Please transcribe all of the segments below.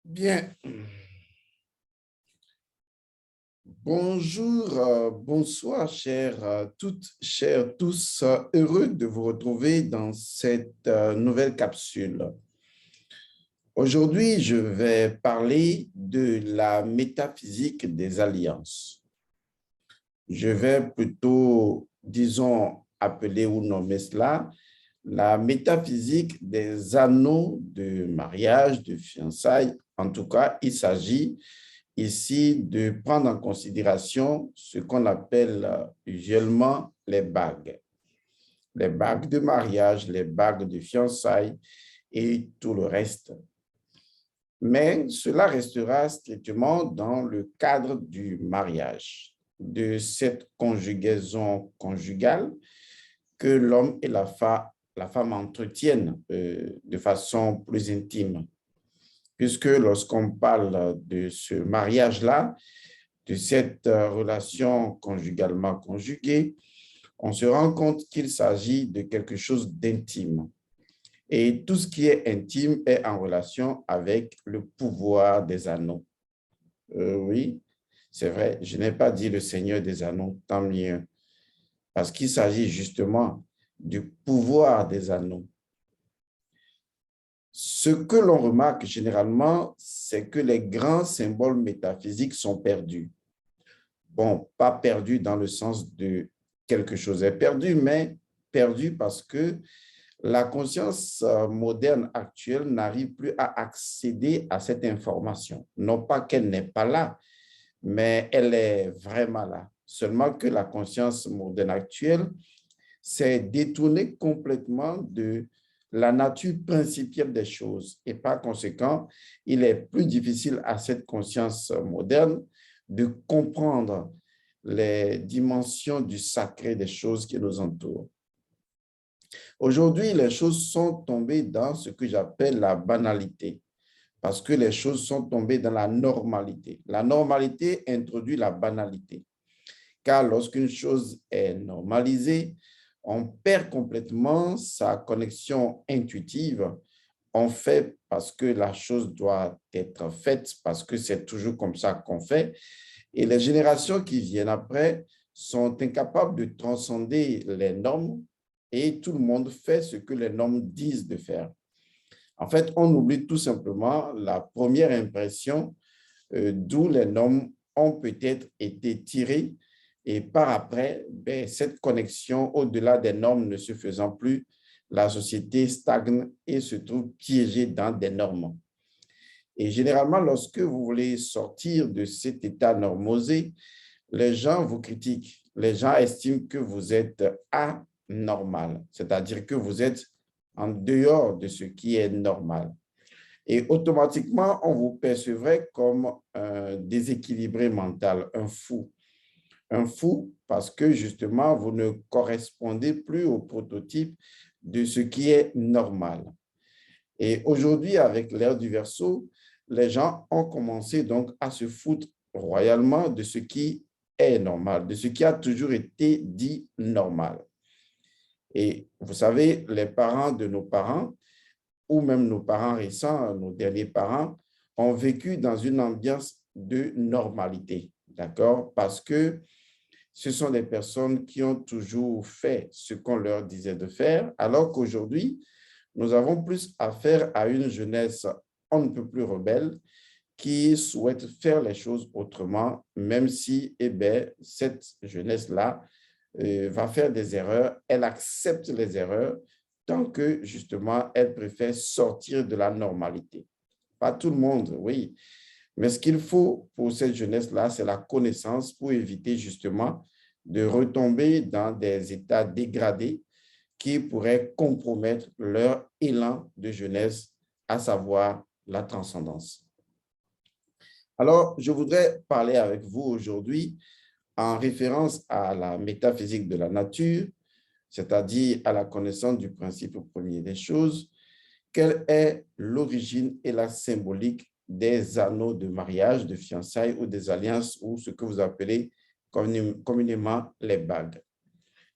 Bien, bonjour, bonsoir, chers toutes, chers tous. Heureux de vous retrouver dans cette nouvelle capsule. Aujourd'hui, je vais parler de la métaphysique des alliances. Je vais plutôt, disons, appeler ou nommer cela la métaphysique des anneaux de mariage, de fiançailles. En tout cas, il s'agit ici de prendre en considération ce qu'on appelle usuellement les bagues de mariage, les bagues de fiançailles et tout le reste. Mais cela restera strictement dans le cadre du mariage, de cette conjugaison conjugale que l'homme et la femme entretiennent de façon plus intime. Puisque lorsqu'on parle de ce mariage-là, de cette relation conjugalement conjuguée, on se rend compte qu'il s'agit de quelque chose d'intime. Et tout ce qui est intime est en relation avec le pouvoir des anneaux. Oui, c'est vrai, je n'ai pas dit le Seigneur des anneaux, tant mieux, parce qu'il s'agit justement du pouvoir des anneaux. Ce que l'on remarque généralement, c'est que les grands symboles métaphysiques sont perdus. Bon, pas perdus dans le sens de quelque chose est perdu, mais perdu parce que la conscience moderne actuelle n'arrive plus à accéder à cette information. Non pas qu'elle n'est pas là, mais elle est vraiment là. Seulement que la conscience moderne actuelle s'est détournée complètement de la nature principielle des choses. Et par conséquent, il est plus difficile à cette conscience moderne de comprendre les dimensions du sacré des choses qui nous entourent. Aujourd'hui, les choses sont tombées dans ce que j'appelle la banalité, parce que les choses sont tombées dans la normalité. La normalité introduit la banalité, car lorsqu'une chose est normalisée, on perd complètement sa connexion intuitive. On fait parce que la chose doit être faite, parce que c'est toujours comme ça qu'on fait. Et les générations qui viennent après sont incapables de transcender les normes et tout le monde fait ce que les normes disent de faire. En fait, on oublie tout simplement la première impression d'où les normes ont peut-être été tirées et par après, cette connexion au-delà des normes ne se faisant plus, la société stagne et se trouve piégée dans des normes. Et généralement, lorsque vous voulez sortir de cet état normosé, les gens vous critiquent. Les gens estiment que vous êtes anormal, c'est-à-dire que vous êtes en dehors de ce qui est normal. Et automatiquement, on vous percevrait comme un déséquilibré mental, un fou. Un fou parce que justement, vous ne correspondez plus au prototype de ce qui est normal. Et aujourd'hui, avec l'ère du Verseau, les gens ont commencé donc à se foutre royalement de ce qui est normal, de ce qui a toujours été dit normal. Et vous savez, les parents de nos parents, ou même nos parents récents, nos derniers parents, ont vécu dans une ambiance de normalité, d'accord? Parce que ce sont des personnes qui ont toujours fait ce qu'on leur disait de faire, alors qu'aujourd'hui, nous avons plus affaire à une jeunesse on ne peut plus rebelle qui souhaite faire les choses autrement, même si cette jeunesse-là va faire des erreurs, elle accepte les erreurs tant que justement elle préfère sortir de la normalité. Pas tout le monde, oui, mais ce qu'il faut pour cette jeunesse-là, c'est la connaissance pour éviter justement de retomber dans des états dégradés qui pourraient compromettre leur élan de jeunesse, à savoir la transcendance. Alors, je voudrais parler avec vous aujourd'hui en référence à la métaphysique de la nature, c'est-à-dire à la connaissance du principe premier des choses, quelle est l'origine et la symbolique des anneaux de mariage, de fiançailles ou des alliances ou ce que vous appelez communément les bagues.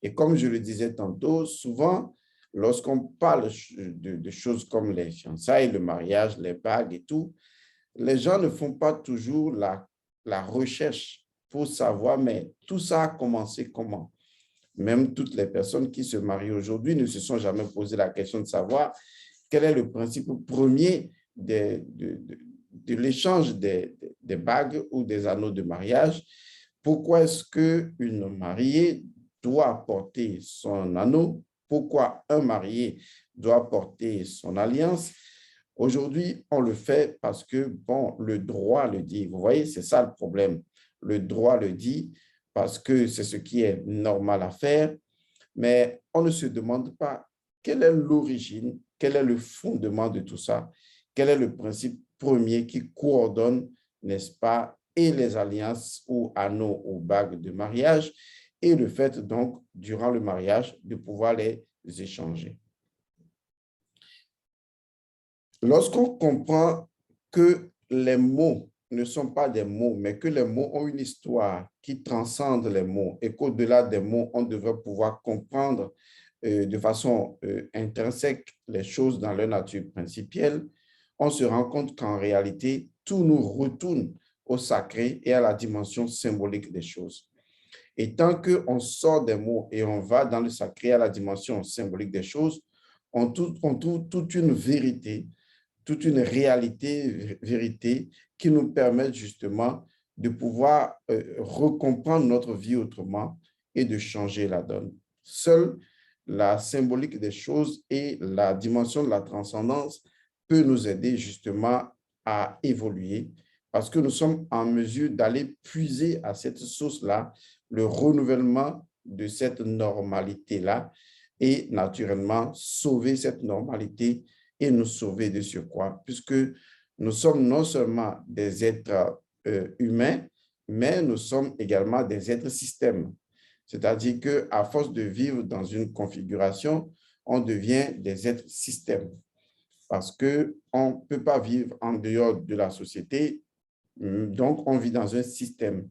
Et comme je le disais tantôt, souvent, lorsqu'on parle de choses comme les fiançailles, le mariage, les bagues et tout, les gens ne font pas toujours la recherche pour savoir, mais tout ça a commencé comment? Même toutes les personnes qui se marient aujourd'hui ne se sont jamais posé la question de savoir quel est le principe premier de l'échange des bagues ou des anneaux de mariage. Pourquoi est-ce qu'une mariée doit porter son anneau? Pourquoi un marié doit porter son alliance? Aujourd'hui, on le fait parce que, bon, le droit le dit. Vous voyez, c'est ça le problème. Le droit le dit parce que c'est ce qui est normal à faire, mais on ne se demande pas quelle est l'origine, quel est le fondement de tout ça, quel est le principe premier qui coordonne, n'est-ce pas, et les alliances ou anneaux ou bagues de mariage et le fait donc, durant le mariage, de pouvoir les échanger. Lorsqu'on comprend que les mots ne sont pas des mots, mais que les mots ont une histoire qui transcende les mots et qu'au-delà des mots, on devrait pouvoir comprendre de façon intrinsèque les choses dans leur nature principielle, on se rend compte qu'en réalité, tout nous retourne au sacré et à la dimension symbolique des choses. Et tant qu'on sort des mots et on va dans le sacré, à la dimension symbolique des choses, on trouve toute une vérité, toute une vérité qui nous permet justement de pouvoir recomprendre notre vie autrement et de changer la donne. Seule la symbolique des choses et la dimension de la transcendance peut nous aider justement à évoluer parce que nous sommes en mesure d'aller puiser à cette source-là le renouvellement de cette normalité-là et naturellement sauver cette normalité et nous sauver de surcroît, puisque nous sommes non seulement des êtres humains, mais nous sommes également des êtres systèmes. C'est-à-dire qu'à force de vivre dans une configuration, on devient des êtres systèmes parce qu'on ne peut pas vivre en dehors de la société, donc on vit dans un système.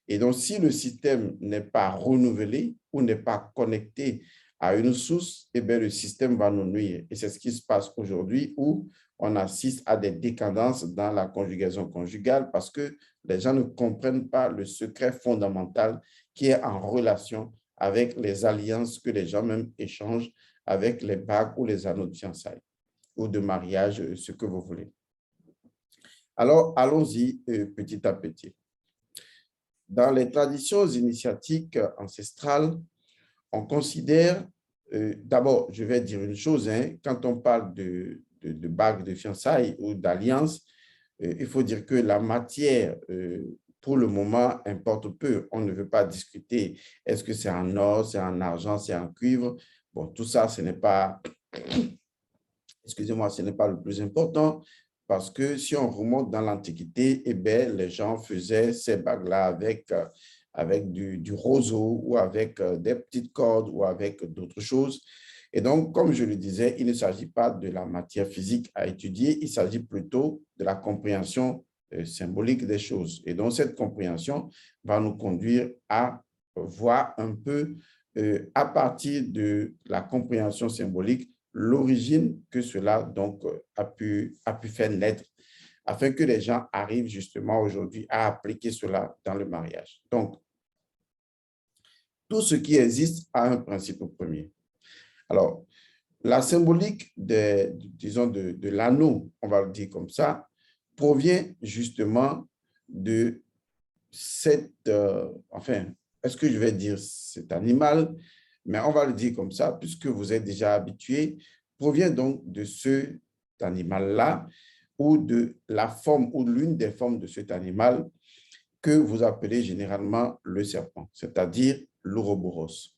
Et donc, si le système n'est pas renouvelé ou n'est pas connecté à une source, eh bien, le système va nous nuire. Et c'est ce qui se passe aujourd'hui où on assiste à des décadences dans la conjugaison conjugale parce que les gens ne comprennent pas le secret fondamental qui est en relation avec les alliances que les gens même échangent avec les bagues ou les anneaux de fiançailles ou de mariage, ce que vous voulez. Alors, allons-y petit à petit. Dans les traditions initiatiques ancestrales, on considère, d'abord, je vais dire une chose, hein, quand on parle de bague de fiançailles ou d'alliance, il faut dire que la matière, pour le moment, importe peu. On ne veut pas discuter, est-ce que c'est en or, c'est en argent, c'est en cuivre. Bon, tout ça, ce n'est pas, excusez-moi, ce n'est pas le plus important. Parce que si on remonte dans l'Antiquité, eh bien, les gens faisaient ces bagues-là avec du roseau ou avec des petites cordes ou avec d'autres choses. Et donc, comme je le disais, il ne s'agit pas de la matière physique à étudier, il s'agit plutôt de la compréhension symbolique des choses. Et donc, cette compréhension va nous conduire à voir un peu, à partir de la compréhension symbolique, l'origine que cela donc a pu faire naître afin que les gens arrivent justement aujourd'hui à appliquer cela dans le mariage. Donc, tout ce qui existe a un principe premier. Alors, la symbolique disons de l'anneau, on va le dire comme ça, provient justement de cette, enfin, est-ce que je vais dire cet animal, mais on va le dire comme ça, puisque vous êtes déjà habitué, provient donc de cet animal-là ou de la forme ou l'une des formes de cet animal que vous appelez généralement le serpent, c'est-à-dire l'ouroboros.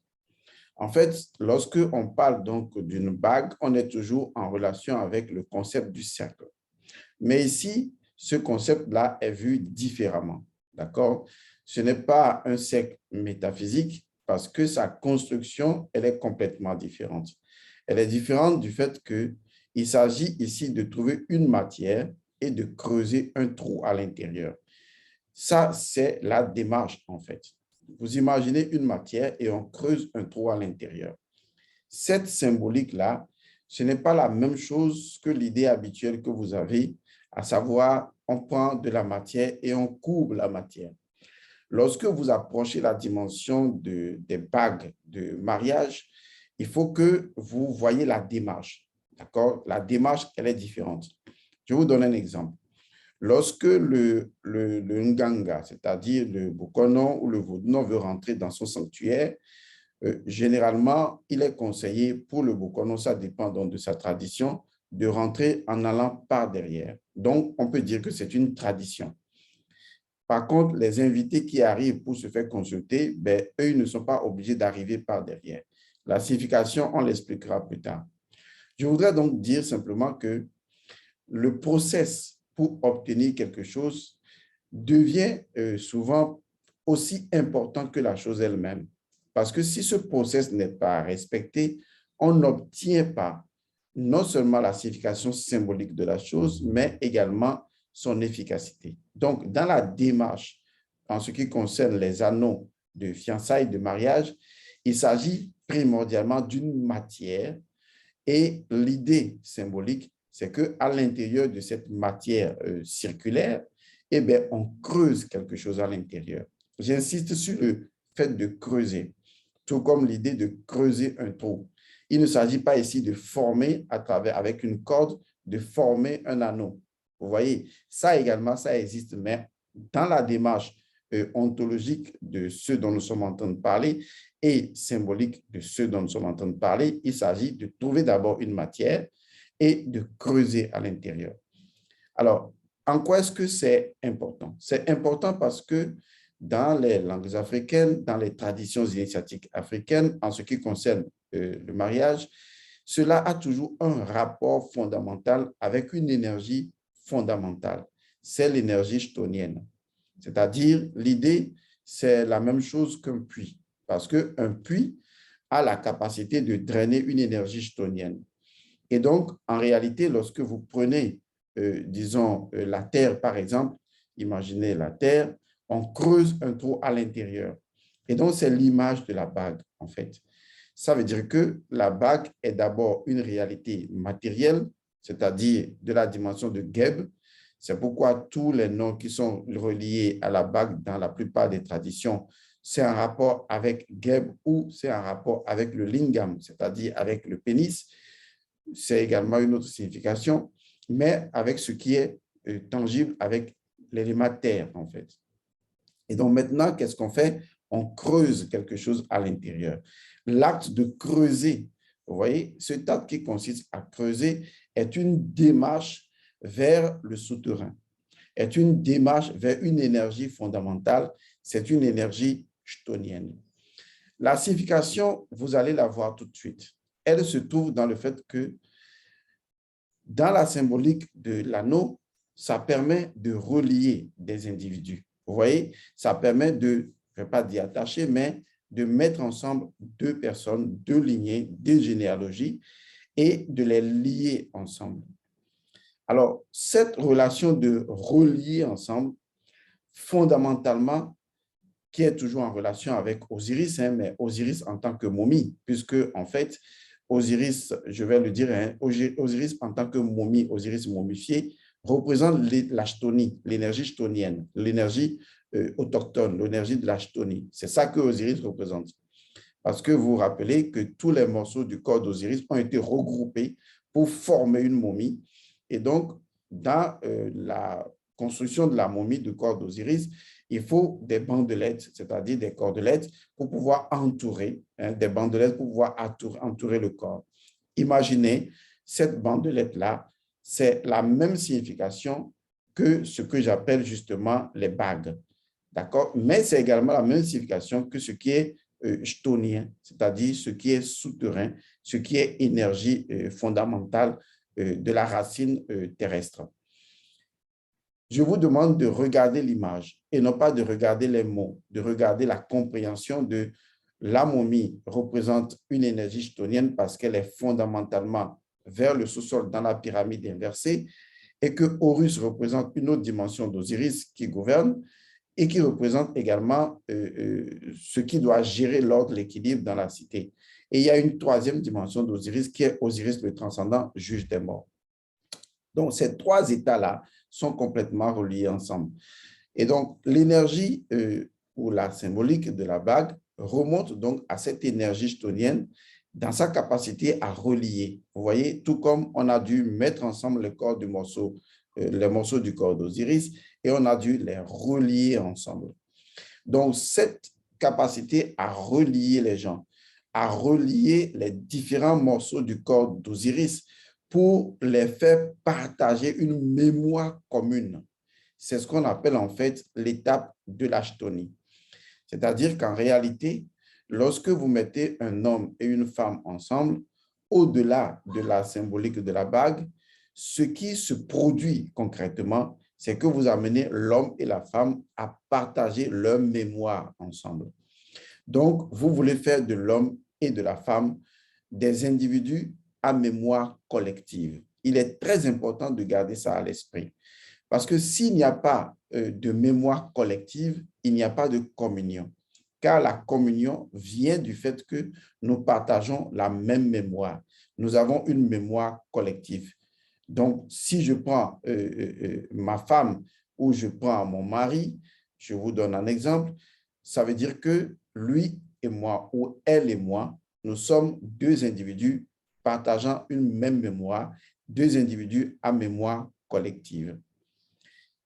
En fait, lorsque on parle donc d'une bague, on est toujours en relation avec le concept du cercle. Mais ici, ce concept-là est vu différemment, d'accord? Ce n'est pas un cercle métaphysique parce que sa construction, elle est complètement différente. Elle est différente du fait qu'il s'agit ici de trouver une matière et de creuser un trou à l'intérieur. Ça, c'est la démarche, en fait. Vous imaginez une matière et on creuse un trou à l'intérieur. Cette symbolique-là, ce n'est pas la même chose que l'idée habituelle que vous avez à savoir, on prend de la matière et on courbe la matière. Lorsque vous approchez la dimension des bagues de mariage, il faut que vous voyez la démarche. D'accord? La démarche, elle est différente. Je vous donne un exemple. Lorsque le Nganga, c'est-à-dire le Bokono ou le Vodounon veut rentrer dans son sanctuaire, généralement, il est conseillé pour le Bokono, ça dépend donc de sa tradition, de rentrer en allant par derrière. Donc, on peut dire que c'est une tradition. Par contre, les invités qui arrivent pour se faire consulter, ben, eux, ils ne sont pas obligés d'arriver par derrière. La signification, on l'expliquera plus tard. Je voudrais donc dire simplement que le process pour obtenir quelque chose devient souvent aussi important que la chose elle-même. Parce que si ce process n'est pas respecté, on n'obtient pas non seulement la signification symbolique de la chose, mais également son efficacité. Donc, dans la démarche, en ce qui concerne les anneaux de fiançailles, de mariage, il s'agit primordialement d'une matière et l'idée symbolique, c'est qu'à l'intérieur de cette matière circulaire, eh bien, on creuse quelque chose à l'intérieur. J'insiste sur le fait de creuser, tout comme l'idée de creuser un trou. Il ne s'agit pas ici de former avec une corde, de former un anneau. Vous voyez, ça également, ça existe, mais dans la démarche ontologique de ce dont nous sommes en train de parler et symbolique de ce dont nous sommes en train de parler, il s'agit de trouver d'abord une matière et de creuser à l'intérieur. Alors, en quoi est-ce que c'est important? C'est important parce que dans les langues africaines, dans les traditions initiatiques africaines, en ce qui concerne le mariage, cela a toujours un rapport fondamental avec une énergie fondamentale. C'est l'énergie chtonienne. C'est-à-dire, l'idée, c'est la même chose qu'un puits, parce qu'un puits a la capacité de drainer une énergie chtonienne. Et donc, en réalité, lorsque vous prenez, disons, la terre, par exemple, imaginez la terre, on creuse un trou à l'intérieur. Et donc, c'est l'image de la bague, en fait. Ça veut dire que la bague est d'abord une réalité matérielle, c'est-à-dire de la dimension de Geb. C'est pourquoi tous les noms qui sont reliés à la bague dans la plupart des traditions, c'est un rapport avec Geb ou c'est un rapport avec le lingam, c'est-à-dire avec le pénis. C'est également une autre signification, mais avec ce qui est tangible, avec l'élément terre, en fait. Et donc maintenant, qu'est-ce qu'on fait? On creuse quelque chose à l'intérieur. L'acte de creuser, vous voyez, cet acte qui consiste à creuser est une démarche vers le souterrain, est une démarche vers une énergie fondamentale, c'est une énergie chtonienne. La signification, vous allez la voir tout de suite. Elle se trouve dans le fait que dans la symbolique de l'anneau, ça permet de relier des individus. Vous voyez, ça permet de, je ne vais pas dire attacher, mais de mettre ensemble deux personnes, deux lignées, deux généalogies et de les lier ensemble. Alors, cette relation de relier ensemble, fondamentalement, qui est toujours en relation avec Osiris, mais Osiris en tant que momie, puisque, en fait, Osiris, je vais le dire, Osiris en tant que momie, Osiris momifié, représente la chtonie, l'énergie chtonienne, l'énergie autochtone, l'énergie de la chtonie. C'est ça que Osiris représente. Parce que vous vous rappelez que tous les morceaux du corps d'Osiris ont été regroupés pour former une momie. Et donc, dans la construction de la momie du corps d'Osiris, il faut des bandelettes, c'est-à-dire des cordelettes pour pouvoir entourer, des bandelettes pour pouvoir entourer le corps. Imaginez, cette bandelette-là, c'est la même signification que ce que j'appelle justement les bagues. D'accord? Mais c'est également la même signification que ce qui est chtonien, c'est-à-dire ce qui est souterrain, ce qui est énergie fondamentale de la racine terrestre. Je vous demande de regarder l'image et non pas de regarder les mots, de regarder la compréhension de la momie représente une énergie chtonienne parce qu'elle est fondamentalement vers le sous-sol dans la pyramide inversée et que Horus représente une autre dimension d'Osiris qui gouverne et qui représente également ce qui doit gérer l'ordre, l'équilibre dans la cité. Et il y a une troisième dimension d'Osiris qui est Osiris le transcendant, juge des morts. Donc, ces trois états-là sont complètement reliés ensemble. Et donc, l'énergie ou la symbolique de la bague remonte donc à cette énergie chtonienne dans sa capacité à relier. Vous voyez, tout comme on a dû mettre ensemble les morceaux du corps d'Osiris et on a dû les relier ensemble. Donc, cette capacité à relier les gens, à relier les différents morceaux du corps d'Osiris pour les faire partager une mémoire commune. C'est ce qu'on appelle en fait l'étape de la chtonie. C'est-à-dire qu'en réalité, lorsque vous mettez un homme et une femme ensemble, au-delà de la symbolique de la bague, ce qui se produit concrètement, c'est que vous amenez l'homme et la femme à partager leur mémoire ensemble. Donc, vous voulez faire de l'homme et de la femme des individus à mémoire collective. Il est très important de garder ça à l'esprit. Parce que s'il n'y a pas de mémoire collective, il n'y a pas de communion. Car la communion vient du fait que nous partageons la même mémoire. Nous avons une mémoire collective. Donc, si je prends ma femme ou je prends mon mari, je vous donne un exemple, ça veut dire que lui et moi ou elle et moi, nous sommes deux individus partageant une même mémoire, deux individus à mémoire collective.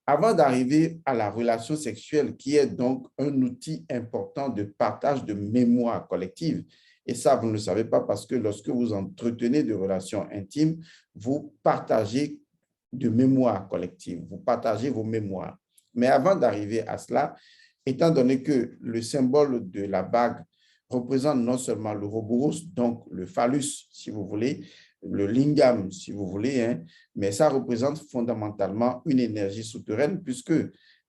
Avant d'arriver à la relation sexuelle, qui est donc un outil important de partage de mémoire collective, et ça, vous ne le savez pas parce que lorsque vous entretenez des relations intimes, vous partagez de mémoire collective, vous partagez vos mémoires. Mais avant d'arriver à cela, étant donné que le symbole de la bague représente non seulement le Ouroboros, donc le phallus, si vous voulez, le lingam, si vous voulez, hein, mais ça représente fondamentalement une énergie souterraine puisque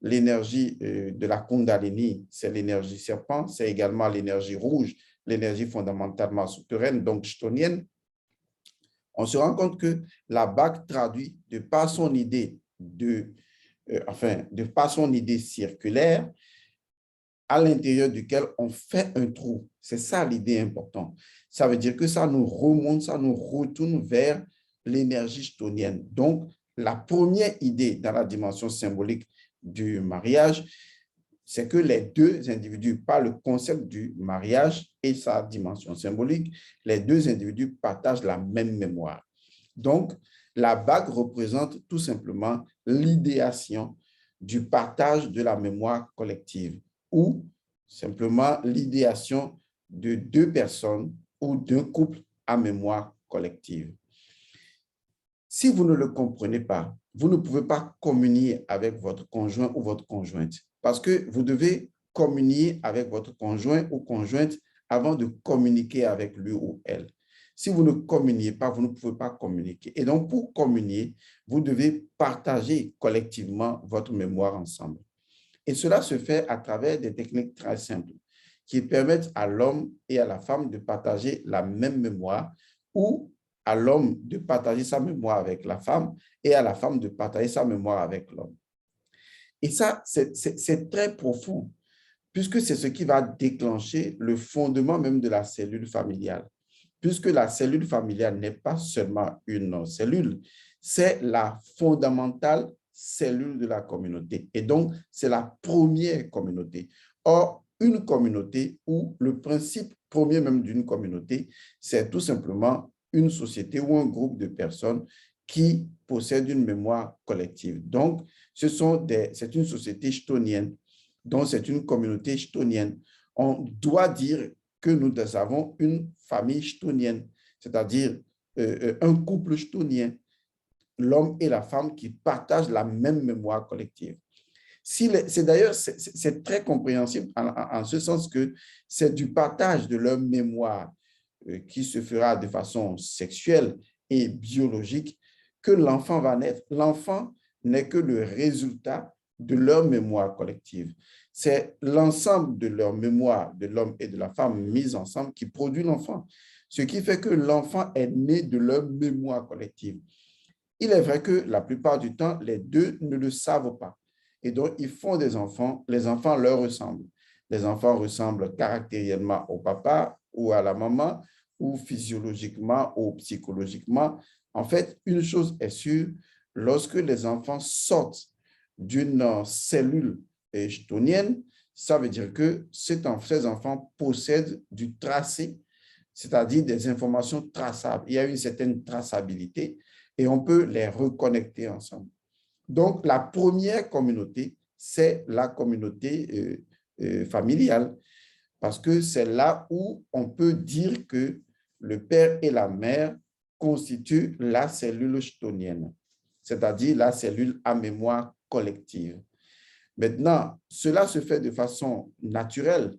l'énergie de la Kundalini, c'est l'énergie serpent, c'est également l'énergie rouge, l'énergie fondamentalement souterraine, donc chtonienne. On se rend compte que la bague traduit de par son idée de par son idée circulaire, à l'intérieur duquel on fait un trou. C'est ça l'idée importante. Ça veut dire que ça nous remonte, ça nous retourne vers l'énergie chtonienne. Donc, la première idée dans la dimension symbolique du mariage, c'est que les deux individus, par le concept du mariage et sa dimension symbolique, les deux individus partagent la même mémoire. Donc, la bague représente tout simplement l'idéation du partage de la mémoire collective ou simplement l'idéation de deux personnes ou d'un couple à mémoire collective. Si vous ne le comprenez pas, vous ne pouvez pas communier avec votre conjoint ou votre conjointe parce que vous devez communier avec votre conjoint ou conjointe avant de communiquer avec lui ou elle. Si vous ne communiez pas, vous ne pouvez pas communiquer. Et donc, pour communier, vous devez partager collectivement votre mémoire ensemble. Et cela se fait à travers des techniques très simples qui permettent à l'homme et à la femme de partager la même mémoire ou à l'homme de partager sa mémoire avec la femme et à la femme de partager sa mémoire avec l'homme. Et ça, c'est très profond puisque c'est ce qui va déclencher le fondement même de la cellule familiale. Puisque la cellule familiale n'est pas seulement une cellule, c'est la fondamentale cellule de la communauté. Et donc, c'est la première communauté. Or, une communauté ou le principe premier même d'une communauté, c'est tout simplement une société ou un groupe de personnes qui possèdent une mémoire collective. Donc, c'est une société chtonienne, donc c'est une communauté chtonienne. On doit dire que nous avons une famille chtonienne, c'est-à-dire un couple chtonien, l'homme et la femme qui partagent la même mémoire collective. D'ailleurs, c'est très compréhensible en ce sens que c'est du partage de leur mémoire qui se fera de façon sexuelle et biologique que l'enfant va naître. L'enfant n'est que le résultat de leur mémoire collective. C'est l'ensemble de leur mémoire de l'homme et de la femme mise ensemble qui produit l'enfant. Ce qui fait que l'enfant est né de leur mémoire collective. Il est vrai que la plupart du temps, les deux ne le savent pas. Et donc, ils font des enfants, les enfants leur ressemblent. Les enfants ressemblent caractériellement au papa ou à la maman, ou physiologiquement ou psychologiquement. En fait, une chose est sûre, lorsque les enfants sortent d'une cellule chthonienne, ça veut dire que ces enfants possèdent du tracé, c'est-à-dire des informations traçables. Il y a une certaine traçabilité et on peut les reconnecter ensemble. Donc, la première communauté, c'est la communauté familiale, parce que c'est là où on peut dire que le père et la mère constituent la cellule chthonienne, c'est-à-dire la cellule à mémoire collective. Maintenant, cela se fait de façon naturelle,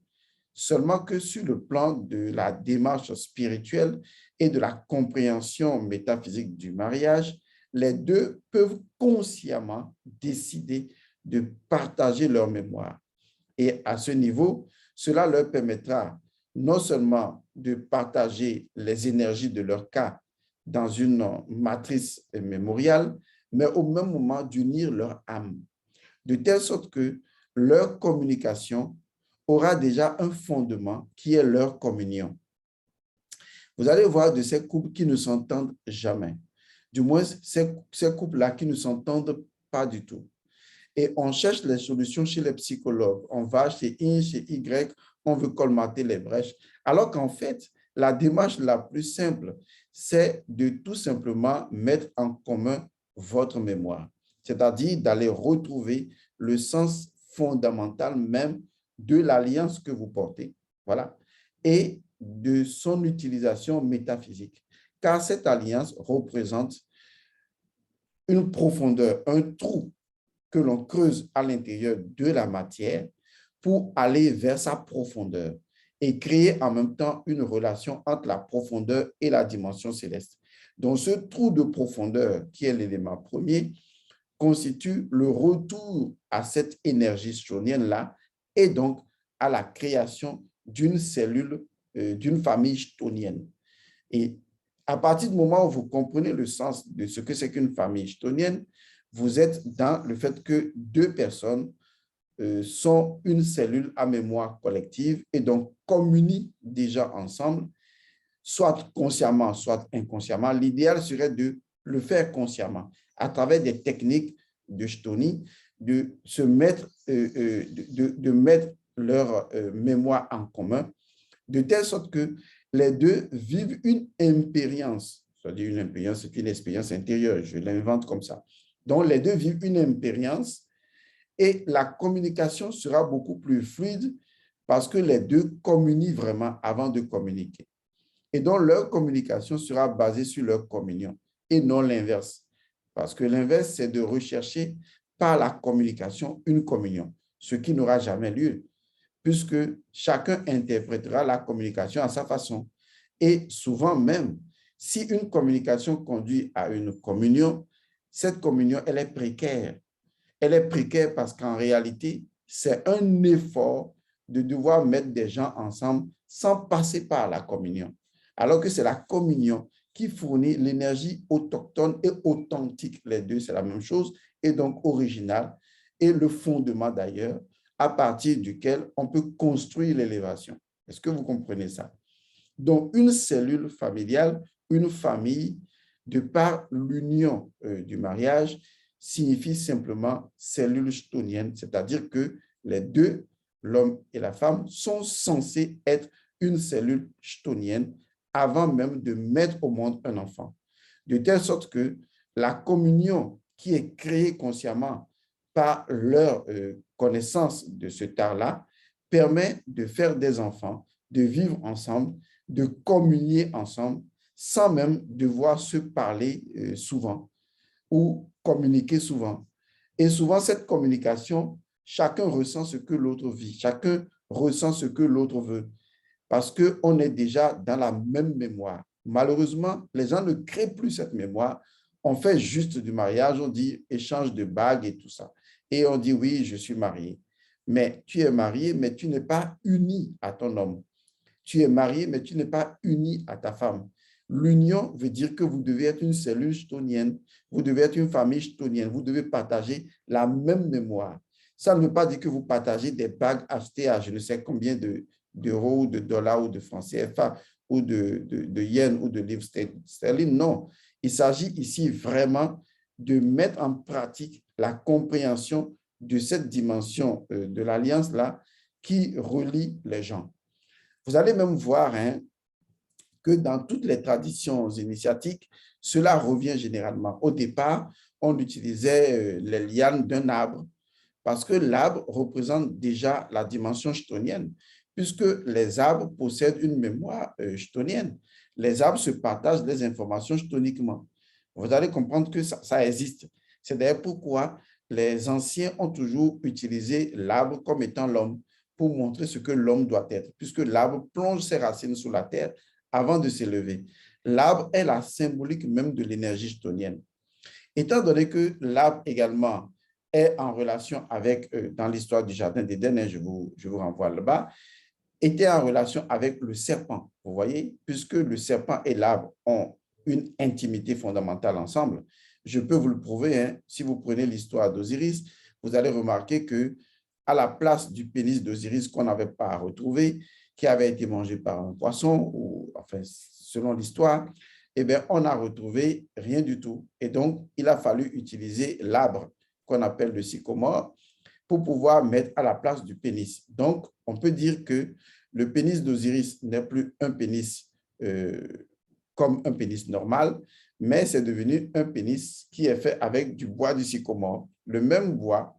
seulement que sur le plan de la démarche spirituelle et de la compréhension métaphysique du mariage, les deux peuvent consciemment décider de partager leur mémoire. Et à ce niveau, cela leur permettra non seulement de partager les énergies de leur cas dans une matrice mémoriale, mais au même moment d'unir leur âme, de telle sorte que leur communication aura déjà un fondement qui est leur communion. Vous allez voir de ces couples qui ne s'entendent jamais, du moins ces couples-là qui ne s'entendent pas du tout. Et on cherche les solutions chez les psychologues. On va chez I, chez Y, on veut colmater les brèches. Alors qu'en fait, la démarche la plus simple, c'est de tout simplement mettre en commun votre mémoire, c'est-à-dire d'aller retrouver le sens fondamental même de l'alliance que vous portez, voilà, et de son utilisation métaphysique. Car cette alliance représente une profondeur, un trou que l'on creuse à l'intérieur de la matière pour aller vers sa profondeur et créer en même temps une relation entre la profondeur et la dimension céleste. Donc, ce trou de profondeur, qui est l'élément premier, constitue le retour à cette énergie chthonienne-là et donc à la création d'une cellule, d'une famille chthonienne. Et à partir du moment où vous comprenez le sens de ce que c'est qu'une famille chthonienne, vous êtes dans le fait que deux personnes sont une cellule à mémoire collective et donc communient déjà ensemble, soit consciemment, soit inconsciemment. L'idéal serait de le faire consciemment à travers des techniques de chtonie, de se mettre, de mettre leur mémoire en commun, de telle sorte que les deux vivent une impérience. C'est-à-dire une impérience, c'est une expérience intérieure, je l'invente comme ça. Donc, les deux vivent une impérience et la communication sera beaucoup plus fluide parce que les deux communient vraiment avant de communiquer. Et donc, leur communication sera basée sur leur communion et non l'inverse. Parce que l'inverse, c'est de rechercher par la communication une communion, ce qui n'aura jamais lieu, puisque chacun interprétera la communication à sa façon. Et souvent même, si une communication conduit à une communion, cette communion, elle est précaire. Elle est précaire parce qu'en réalité, c'est un effort de devoir mettre des gens ensemble sans passer par la communion. Alors que c'est la communion qui fournit l'énergie autochtone et authentique. Les deux, c'est la même chose, et donc originale, et le fondement d'ailleurs, à partir duquel on peut construire l'élévation. Est-ce que vous comprenez ça? Donc, une cellule familiale, une famille, de par l'union du mariage, signifie simplement cellule chthonienne, c'est-à-dire que les deux, l'homme et la femme, sont censés être une cellule chthonienne avant même de mettre au monde un enfant. De telle sorte que la communion qui est créée consciemment par leur connaissance de ce art-là permet de faire des enfants, de vivre ensemble, de communier ensemble, sans même devoir se parler souvent ou communiquer souvent. Et souvent, cette communication, chacun ressent ce que l'autre vit, chacun ressent ce que l'autre veut, parce qu'on est déjà dans la même mémoire. Malheureusement, les gens ne créent plus cette mémoire. On fait juste du mariage, on dit échange de bagues et tout ça. Et on dit oui, je suis marié. Mais tu es marié, mais tu n'es pas uni à ton homme. Tu es marié, mais tu n'es pas uni à ta femme. L'union veut dire que vous devez être une cellule chthonienne, vous devez être une famille chthonienne, vous devez partager la même mémoire. Ça ne veut pas dire que vous partagez des bagues achetées à je ne sais combien d'euros, ou de dollars, ou de francs CFA, ou de yens, ou de livres sterling. Non, il s'agit ici vraiment de mettre en pratique la compréhension de cette dimension de l'alliance-là qui relie les gens. Vous allez même voir que dans toutes les traditions initiatiques, cela revient généralement. Au départ, on utilisait les lianes d'un arbre parce que l'arbre représente déjà la dimension chthonienne, puisque les arbres possèdent une mémoire chthonienne. Les arbres se partagent les informations chthoniquement. Vous allez comprendre que ça existe. C'est d'ailleurs pourquoi les anciens ont toujours utilisé l'arbre comme étant l'homme pour montrer ce que l'homme doit être, puisque l'arbre plonge ses racines sous la terre avant de s'élever. L'arbre est la symbolique même de l'énergie chthonienne. Étant donné que l'arbre également est en relation avec, dans l'histoire du Jardin d'Éden, je vous renvoie là-bas, était en relation avec le serpent, vous voyez, puisque le serpent et l'arbre ont une intimité fondamentale ensemble. Je peux vous le prouver, si vous prenez l'histoire d'Osiris, vous allez remarquer que à la place du pénis d'Osiris qu'on n'avait pas retrouvé, qui avait été mangé par un poisson, ou enfin, selon l'histoire, eh bien, on n'a retrouvé rien du tout. Et donc, il a fallu utiliser l'arbre qu'on appelle le sycomore pour pouvoir mettre à la place du pénis. Donc, on peut dire que le pénis d'Osiris n'est plus un pénis comme un pénis normal, mais c'est devenu un pénis qui est fait avec du bois du sycomore, le même bois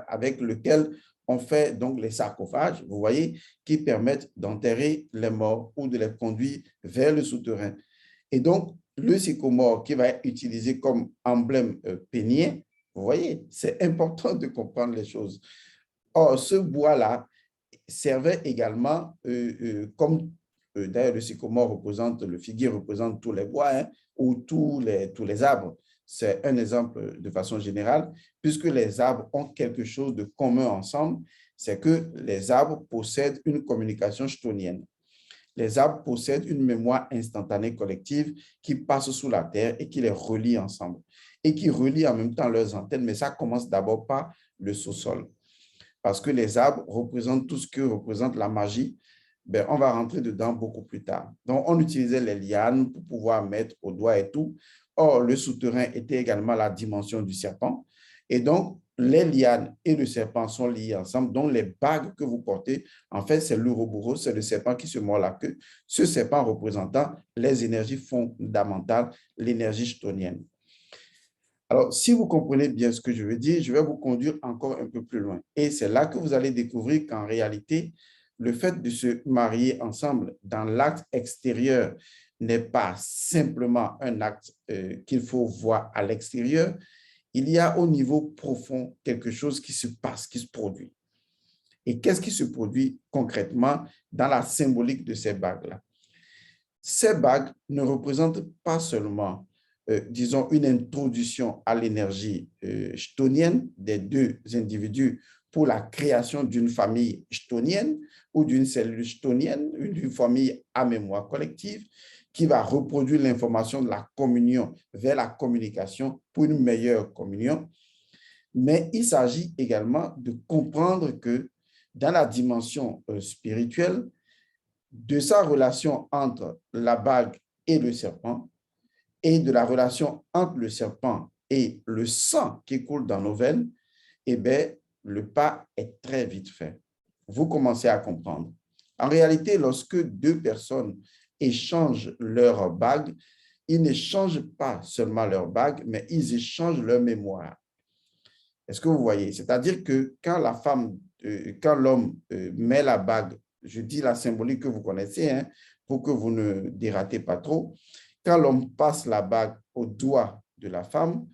avec lequel on fait donc les sarcophages, vous voyez, qui permettent d'enterrer les morts ou de les conduire vers le souterrain. Et donc, le sycomore qui va être utilisé comme emblème pénien, vous voyez, c'est important de comprendre les choses. Or, ce bois-là servait également comme, d'ailleurs, le sycomore représente, le figuier représente tous les bois ou tous les arbres. C'est un exemple de façon générale, puisque les arbres ont quelque chose de commun ensemble, c'est que les arbres possèdent une communication chthonienne. Les arbres possèdent une mémoire instantanée collective qui passe sous la terre et qui les relie ensemble et qui relie en même temps leurs antennes, mais ça commence d'abord par le sous-sol. Parce que les arbres représentent tout ce que représente la magie, ben, on va rentrer dedans beaucoup plus tard. Donc, on utilisait les lianes pour pouvoir mettre au doigt et tout. Or, le souterrain était également la dimension du serpent. Et donc, les lianes et le serpent sont liés ensemble. Donc, les bagues que vous portez, en fait, c'est l'ouroboros, c'est le serpent qui se mord la queue. Ce serpent représentant les énergies fondamentales, l'énergie chthonienne. Alors, si vous comprenez bien ce que je veux dire, je vais vous conduire encore un peu plus loin. Et c'est là que vous allez découvrir qu'en réalité, le fait de se marier ensemble dans l'acte extérieur n'est pas simplement un acte qu'il faut voir à l'extérieur. Il y a au niveau profond quelque chose qui se passe, qui se produit. Et qu'est-ce qui se produit concrètement dans la symbolique de ces bagues-là? Ces bagues ne représentent pas seulement disons, une introduction à l'énergie chthonienne des deux individus pour la création d'une famille chthonienne ou d'une cellule chthonienne, d'une famille à mémoire collective qui va reproduire l'information de la communion vers la communication pour une meilleure communion. Mais il s'agit également de comprendre que dans la dimension spirituelle, de sa relation entre la bague et le serpent, et de la relation entre le serpent et le sang qui coule dans nos veines, eh bien, le pas est très vite fait. Vous commencez à comprendre. En réalité, lorsque deux personnes échangent leur bague, ils n'échangent pas seulement leur bague, mais ils échangent leur mémoire. Est-ce que vous voyez? C'est-à-dire que quand la femme, quand l'homme met la bague, je dis la symbolique que vous connaissez, pour que vous ne dératez pas trop, quand l'homme passe la bague au doigt de la femme,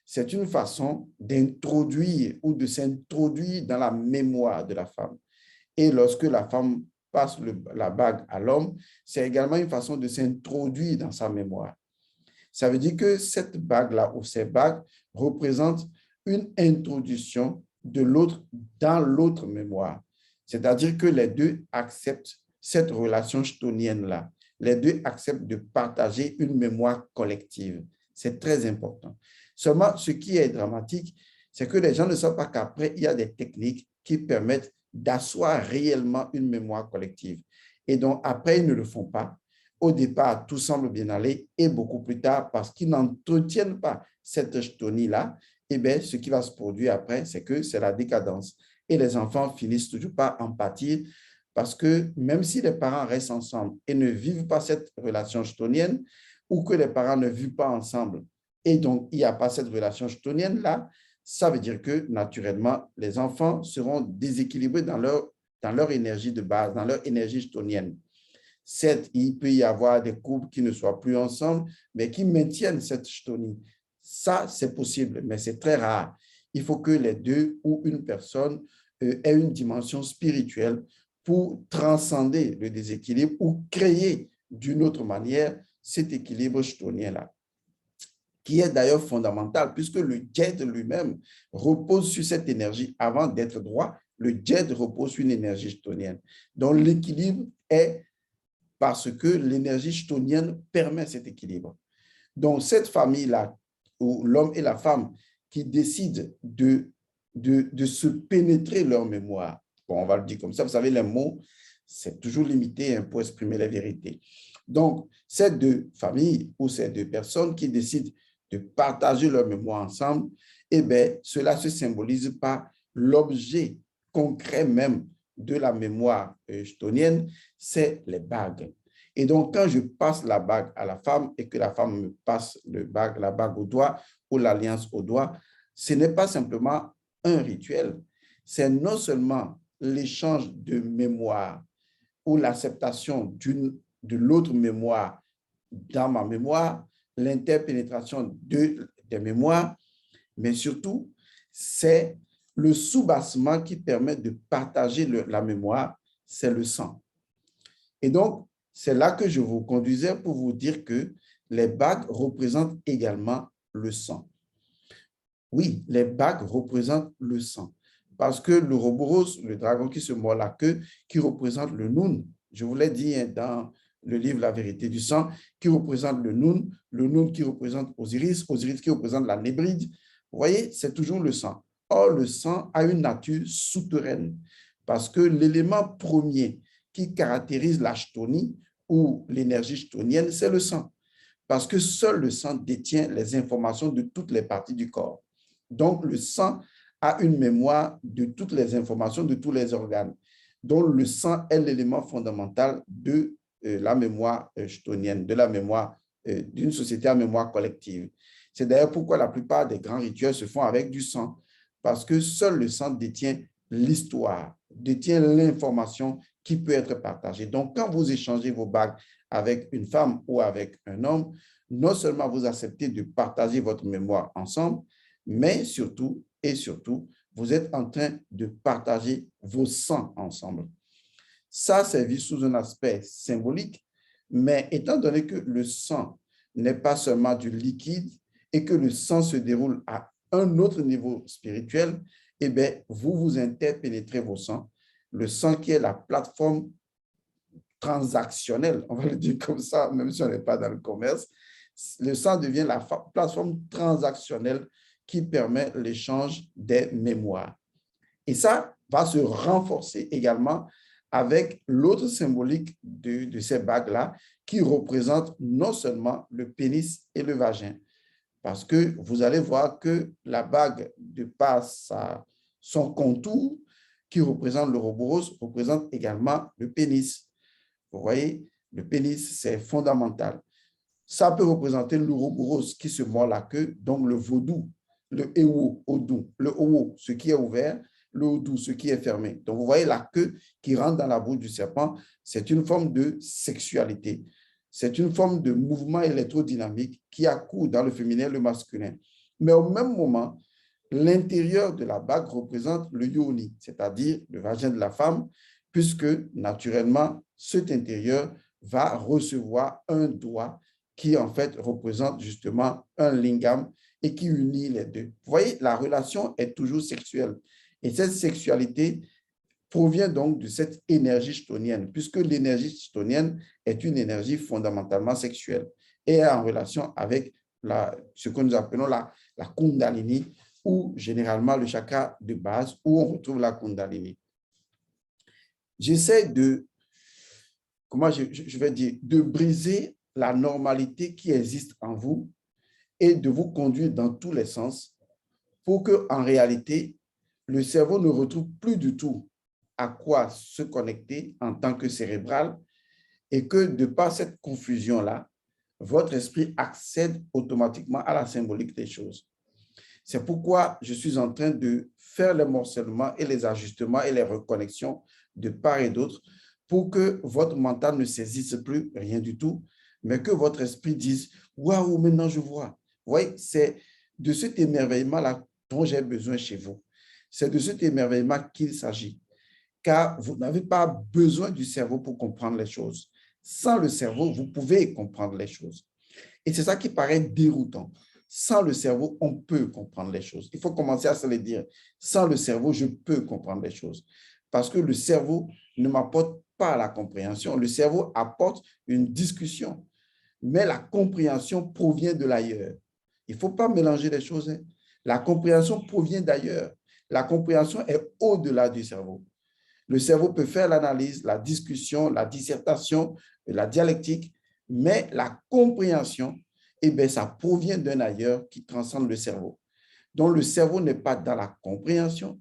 c'est une façon d'introduire ou de s'introduire dans la mémoire de la femme. Et lorsque la femme passe la bague à l'homme, c'est également une façon de s'introduire dans sa mémoire. Ça veut dire que cette bague-là ou ces bagues représentent une introduction de l'autre dans l'autre mémoire. C'est-à-dire que les deux acceptent cette relation chthonienne-là. Les deux acceptent de partager une mémoire collective. C'est très important. Seulement, ce qui est dramatique, c'est que les gens ne savent pas qu'après, il y a des techniques qui permettent d'asseoir réellement une mémoire collective. Et donc, après, ils ne le font pas. Au départ, tout semble bien aller et beaucoup plus tard, parce qu'ils n'entretiennent pas cette chtonie-là, eh bien, ce qui va se produire après, c'est que c'est la décadence. Et les enfants finissent toujours par en pâtir parce que même si les parents restent ensemble et ne vivent pas cette relation chtonienne, ou que les parents ne vivent pas ensemble, et donc il n'y a pas cette relation chtonienne-là, ça veut dire que naturellement, les enfants seront déséquilibrés dans leur énergie de base, dans leur énergie chtonienne. Certes, il peut y avoir des couples qui ne soient plus ensemble, mais qui maintiennent cette chtonie. Ça, c'est possible, mais c'est très rare. Il faut que les deux ou une personne ait une dimension spirituelle pour transcender le déséquilibre ou créer d'une autre manière cet équilibre chtonien-là, qui est d'ailleurs fondamental, puisque le jet lui-même repose sur cette énergie. Avant d'être droit, le jet repose sur une énergie chtonienne. Donc, l'équilibre est parce que l'énergie chtonienne permet cet équilibre. Donc, cette famille-là, où l'homme et la femme qui décident de se pénétrer leur mémoire, bon, on va le dire comme ça, vous savez, les mots, c'est toujours limité pour exprimer la vérité. Donc, ces deux familles ou ces deux personnes qui décident de partager leur mémoire ensemble, eh bien, cela se symbolise par l'objet concret même de la mémoire chtonienne, c'est les bagues. Et donc, quand je passe la bague à la femme et que la femme me passe la bague au doigt ou l'alliance au doigt, ce n'est pas simplement un rituel, c'est non seulement l'échange de mémoire ou l'acceptation de l'autre mémoire dans ma mémoire, l'interpénétration des mémoires, mais surtout, c'est le soubassement qui permet de partager la mémoire, c'est le sang. Et donc, c'est là que je vous conduisais pour vous dire que les bagues représentent également le sang. Oui, les bagues représentent le sang. Parce que le Ouroboros, le dragon qui se mord la queue, qui représente le Noun, je vous l'ai dit dans le livre La vérité du sang, qui représente le Noun qui représente Osiris, Osiris qui représente la Nébride. Vous voyez, c'est toujours le sang. Or, le sang a une nature souterraine parce que l'élément premier qui caractérise la chtonie ou l'énergie chtonienne, c'est le sang. Parce que seul le sang détient les informations de toutes les parties du corps. Donc, le sang a une mémoire de toutes les informations de tous les organes. Donc, le sang est l'élément fondamental de la mémoire chtonienne, de la mémoire d'une société à mémoire collective. C'est d'ailleurs pourquoi la plupart des grands rituels se font avec du sang, parce que seul le sang détient l'histoire, détient l'information qui peut être partagée. Donc, quand vous échangez vos bagues avec une femme ou avec un homme, non seulement vous acceptez de partager votre mémoire ensemble, mais surtout, et surtout, vous êtes en train de partager vos sangs ensemble. Ça, c'est vu sous un aspect symbolique, mais étant donné que le sang n'est pas seulement du liquide et que le sang se déroule à un autre niveau spirituel, eh bien, vous interpénétrez vos sangs. Le sang qui est la plateforme transactionnelle, on va le dire comme ça, même si on n'est pas dans le commerce, le sang devient la plateforme transactionnelle qui permet l'échange des mémoires. Et ça va se renforcer également avec l'autre symbolique de ces bagues-là qui représente non seulement le pénis et le vagin, parce que vous allez voir que la bague, de par son contour, qui représente l'Ouroboros, représente également le pénis. Vous voyez, le pénis, c'est fondamental. Ça peut représenter l'Ouroboros qui se mord la queue, donc le vaudou, le Ewo, Odou, le Owo, ce qui est ouvert, le Odou, ce qui est fermé. Donc, vous voyez la queue qui rentre dans la bouche du serpent, c'est une forme de sexualité. C'est une forme de mouvement électrodynamique qui accourt dans le féminin et le masculin. Mais au même moment, l'intérieur de la bague représente le yoni, c'est-à-dire le vagin de la femme, puisque naturellement, cet intérieur va recevoir un doigt qui en fait représente justement un lingam et qui unit les deux. Vous voyez, la relation est toujours sexuelle. Et cette sexualité provient donc de cette énergie chtonienne, puisque l'énergie chtonienne est une énergie fondamentalement sexuelle et est en relation avec ce que nous appelons la Kundalini, ou généralement le chakra de base, où on retrouve la Kundalini. J'essaie de, comment je vais dire, de briser la normalité qui existe en vous et de vous conduire dans tous les sens pour que, en réalité, le cerveau ne retrouve plus du tout à quoi se connecter en tant que cérébral et que, de par cette confusion-là, votre esprit accède automatiquement à la symbolique des choses. C'est pourquoi je suis en train de faire les morcellement et les ajustements et les reconnexions de part et d'autre pour que votre mental ne saisisse plus rien du tout, mais que votre esprit dise « Waouh, maintenant je vois ». Vous voyez, c'est de cet émerveillement-là dont j'ai besoin chez vous. C'est de cet émerveillement qu'il s'agit, car vous n'avez pas besoin du cerveau pour comprendre les choses. Sans le cerveau, vous pouvez comprendre les choses. Et c'est ça qui paraît déroutant. Sans le cerveau, on peut comprendre les choses. Il faut commencer à se le dire. Sans le cerveau, je peux comprendre les choses. Parce que le cerveau ne m'apporte pas la compréhension. Le cerveau apporte une discussion. Mais la compréhension provient de l'ailleurs. Il ne faut pas mélanger les choses, hein. La compréhension provient d'ailleurs. La compréhension est au-delà du cerveau. Le cerveau peut faire l'analyse, la discussion, la dissertation, la dialectique, mais la compréhension, eh bien, ça provient d'un ailleurs qui transcende le cerveau. Donc, le cerveau n'est pas dans la compréhension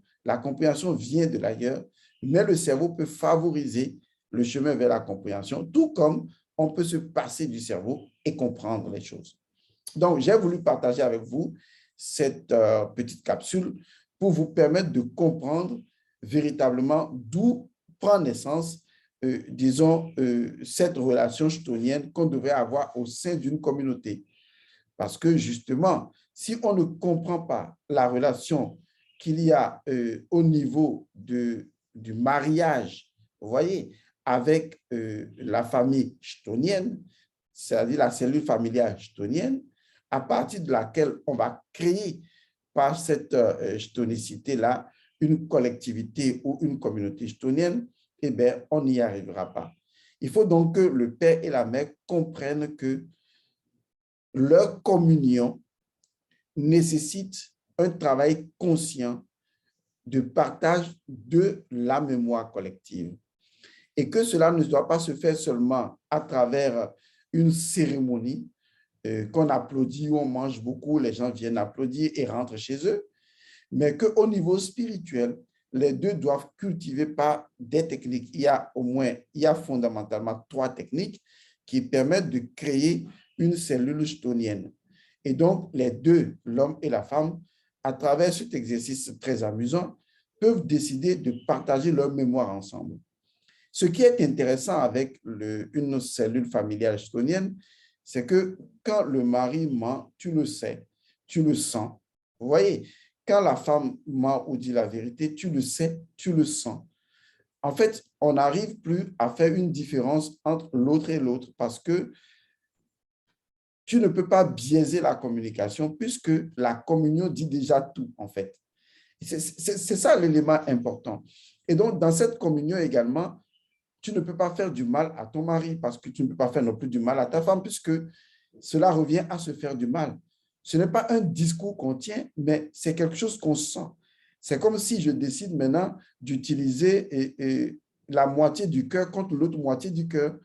vient de l'ailleurs, mais le cerveau peut favoriser le chemin vers la compréhension, tout comme on peut se passer du cerveau et comprendre les choses. Donc, j'ai voulu partager avec vous cette petite capsule pour vous permettre de comprendre véritablement d'où prend naissance, disons, cette relation chthonienne qu'on devrait avoir au sein d'une communauté. Parce que justement, si on ne comprend pas la relation qu'il y a au niveau du mariage, vous voyez, avec la famille chthonienne, c'est-à-dire la cellule familiale chthonienne, à partir de laquelle on va créer par cette chtonicité-là une collectivité ou une communauté chthonienne, eh bien, on n'y arrivera pas. Il faut donc que le père et la mère comprennent que leur communion nécessite un travail conscient de partage de la mémoire collective et que cela ne doit pas se faire seulement à travers une cérémonie qu'on applaudit, où on mange beaucoup, les gens viennent applaudir et rentrent chez eux, mais qu'au niveau spirituel, les deux doivent cultiver par des techniques. Il y a fondamentalement 3 techniques qui permettent de créer une cellule chthonienne. Et donc, les deux, l'homme et la femme, à travers cet exercice très amusant, peuvent décider de partager leur mémoire ensemble. Ce qui est intéressant avec une cellule familiale chthonienne, c'est que quand le mari ment, tu le sais, tu le sens. Vous voyez, quand la femme ment ou dit la vérité, tu le sais, tu le sens. En fait, on n'arrive plus à faire une différence entre l'autre et l'autre parce que tu ne peux pas biaiser la communication puisque la communion dit déjà tout, en fait. C'est ça l'élément important. Et donc, dans cette communion également, tu ne peux pas faire du mal à ton mari parce que tu ne peux pas faire non plus du mal à ta femme puisque cela revient à se faire du mal. Ce n'est pas un discours qu'on tient, mais c'est quelque chose qu'on sent. C'est comme si je décide maintenant d'utiliser la moitié du cœur contre l'autre moitié du cœur,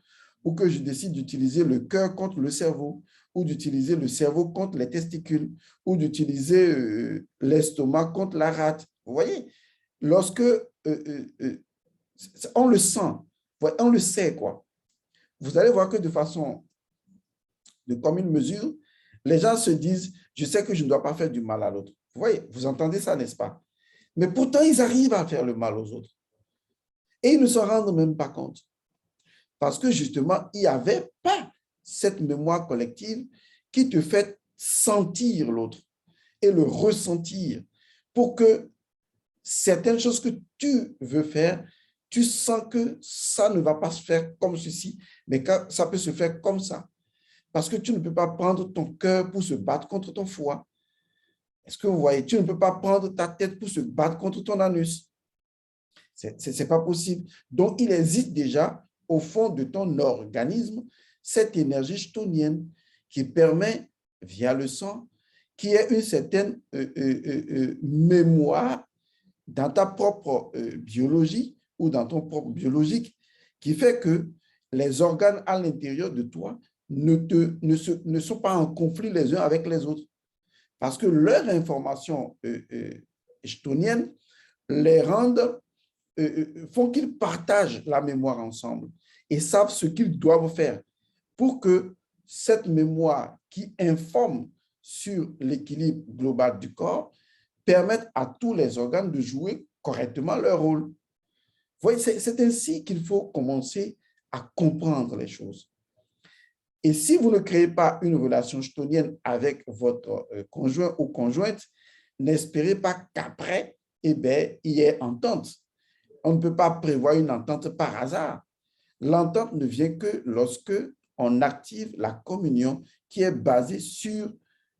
ou que je décide d'utiliser le cœur contre le cerveau, ou d'utiliser le cerveau contre les testicules, ou d'utiliser l'estomac contre la rate. Vous voyez, lorsque on le sent, on le sait, quoi. Vous allez voir que de façon de commune mesure, les gens se disent, je sais que je ne dois pas faire du mal à l'autre. Vous voyez, vous entendez ça, n'est-ce pas? Mais pourtant, ils arrivent à faire le mal aux autres. Et ils ne s'en rendent même pas compte. Parce que justement, il n'y avait pas cette mémoire collective qui te fait sentir l'autre et le ressentir pour que certaines choses que tu veux faire, tu sens que ça ne va pas se faire comme ceci, mais que ça peut se faire comme ça. Parce que tu ne peux pas prendre ton cœur pour se battre contre ton foie. Est-ce que vous voyez? Tu ne peux pas prendre ta tête pour se battre contre ton anus. Ce n'est pas possible. Donc, il existe déjà au fond de ton organisme cette énergie chthonienne qui permet, via le sang, qu'il y ait une certaine mémoire dans ta propre biologie ou dans ton propre biologique qui fait que les organes à l'intérieur de toi ne sont pas en conflit les uns avec les autres. Parce que leurs informations chthoniennes les rendent, font qu'ils partagent la mémoire ensemble et savent ce qu'ils doivent faire pour que cette mémoire qui informe sur l'équilibre global du corps permette à tous les organes de jouer correctement leur rôle. Vous voyez, c'est ainsi qu'il faut commencer à comprendre les choses. Et si vous ne créez pas une relation chthonienne avec votre conjoint ou conjointe, n'espérez pas qu'après, eh bien, il y ait entente. On ne peut pas prévoir une entente par hasard. L'entente ne vient que lorsque on active la communion qui est basée sur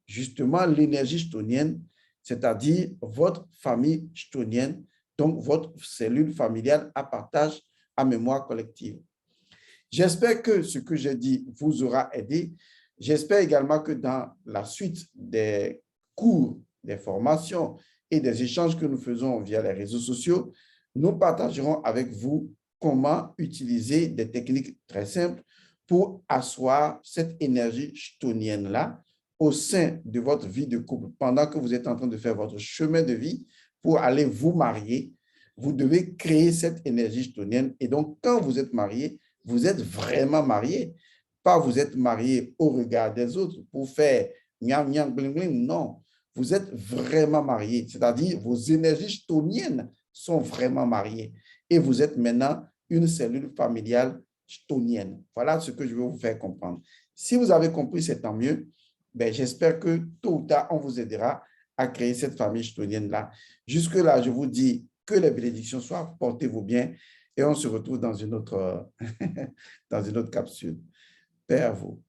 justement l'énergie chthonienne, c'est-à-dire votre famille chthonienne, donc votre cellule familiale à partage, à mémoire collective. J'espère que ce que j'ai dit vous aura aidé. J'espère également que dans la suite des cours, des formations et des échanges que nous faisons via les réseaux sociaux, nous partagerons avec vous comment utiliser des techniques très simples pour asseoir cette énergie chthonienne-là au sein de votre vie de couple. Pendant que vous êtes en train de faire votre chemin de vie pour aller vous marier, vous devez créer cette énergie chthonienne. Et donc, quand vous êtes marié, vous êtes vraiment marié. Pas vous êtes marié au regard des autres pour faire niam, niam, bling, bling. Non, vous êtes vraiment marié. C'est-à-dire, vos énergies chthoniennes sont vraiment mariées. Et vous êtes maintenant une cellule familiale chthonienne. Voilà ce que je veux vous faire comprendre. Si vous avez compris, c'est tant mieux. Ben, j'espère que tôt ou tard, on vous aidera à créer cette famille chthonienne-là. Jusque-là, je vous dis que les bénédictions soient, portez-vous bien et on se retrouve dans une autre, dans une autre capsule. Paix à vous.